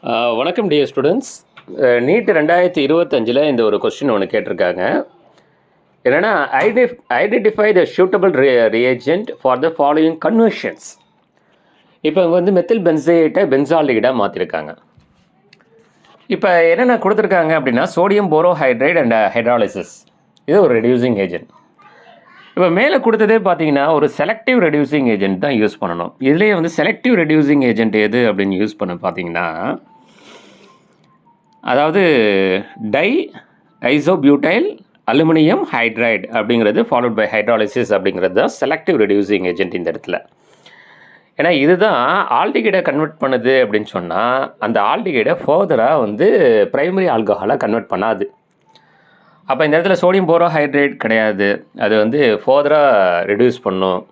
வணக்கம் dear students. NEET 2025 இந்த ஒரு கொஸ்டின் ஒன்று கேட்டிருக்காங்க. என்னென்னா, identify the suitable reagent for the following conversions. இப்போ இங்கே வந்து மெத்தில் பென்சேட்டை பென்சால்டிகைடாக மாற்றிருக்காங்க. இப்போ என்னென்ன கொடுத்துருக்காங்க அப்படின்னா, சோடியம் போரோஹைட்ரைட் அண்ட் ஹைட்ராலிசிஸ், இது ஒரு ரெடியூசிங் ஏஜென்ட். இப்போ மேலே கொடுத்ததே பார்த்தீங்கன்னா ஒரு செலக்டிவ் ரெடியூசிங் ஏஜென்ட் தான் யூஸ் பண்ணணும். இதுலேயே வந்து செலக்டிவ் ரெடியூசிங் ஏஜென்ட் எது அப்படின்னு யூஸ் பண்ண பார்த்தீங்கன்னா, அதாவது டை ஐசோபியூட்டைல் அலுமினியம் ஹைட்ரைடு அப்படிங்கிறது ஃபாலோட் பை ஹைட்ராலிசிஸ் அப்படிங்கிறது தான் செலக்டிவ் ரெடியூசிங் ஏஜென்ட் இந்த இடத்துல. ஏன்னா இதுதான் ஆல்டிகைடை கன்வெர்ட் பண்ணுது அப்படின்னு சொன்னால், அந்த ஆல்டிகைடை ஃபர்தராக வந்து ப்ரைமரி ஆல்கஹாலாக கன்வெர்ட் பண்ணாது. அப்போ இந்த இடத்துல சோடியம் போரோஹைட்ரேட் கிடையாது, அது வந்து ஃபர்தராக ரெடியூஸ் பண்ணும்.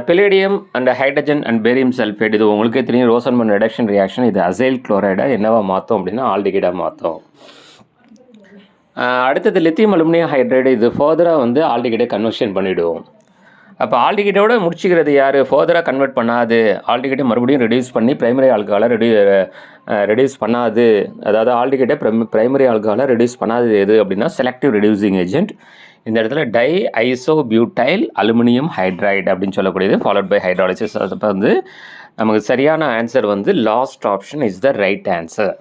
Palladium and hydrogen and barium sulphate, இது உங்களுக்கே தெரியும், ரோசன்மன் ரிடக்ஷன் ரியாக்ஷன், இது அசைல் குளோரைடை என்னவா மாற்றும் அப்படின்னா ஆல்டிகைடாக மாற்றும். அடுத்தது லித்தியம் அலுமினியம் ஹைட்ரைடு, இது ஃபர்தராக வந்து ஆல்டிகைடை கன்வர்ஷன் பண்ணிவிடுவோம். அப்போ ஆல்டிகைடோட முடிச்சுக்கிறது யார்? ஃபர்தராக கன்வெர்ட் பண்ணாது, ஆல்டிகைடை மறுபடியும் ரெடியூஸ் பண்ணி ப்ரைமரி ஆல்கஹாலை ரெடியூஸ் பண்ணாது, அதாவது ஆல்டிகைடை ப்ரைமரி ஆல்கஹாலை ரெடியூஸ் பண்ணாது எது அப்படின்னா செலக்டிவ் ரெடியூசிங் ஏஜென்ட். இந்த இடத்துல டை ஐசோபியூட்டைல் அலுமினியம் ஹைட்ரைடு அப்படின்னு சொல்லக்கூடியது ஃபாலோட் பை ஹைட்ராலிசிஸ். அப்போ வந்து நமக்கு சரியான ஆன்சர் வந்து last option is the right answer.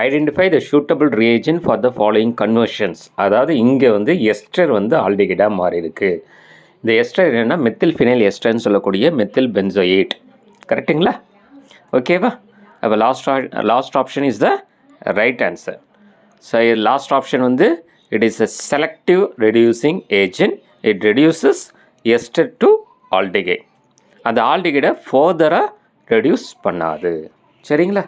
Identify the suitable reagent for the following conversions. அதாவது இங்கே வந்து எஸ்டர் வந்து ஆல்டிகைடாக மாறி இருக்குது. இந்த எஸ்டர் என்னென்னா மெத்தில் ஃபினைல் எஸ்டர்ன்னு சொல்லக்கூடிய மெத்தில் பென்சோயேட். கரெக்டுங்களா? ஓகேவா? அப்போ last option is the right answer. So last option வந்து it is a selective reducing agent. It reduces ester to aldehyde. அந்த ஆல்டிகைடை ஃபர்தராக ரெடியூஸ் பண்ணாது. சரிங்களா?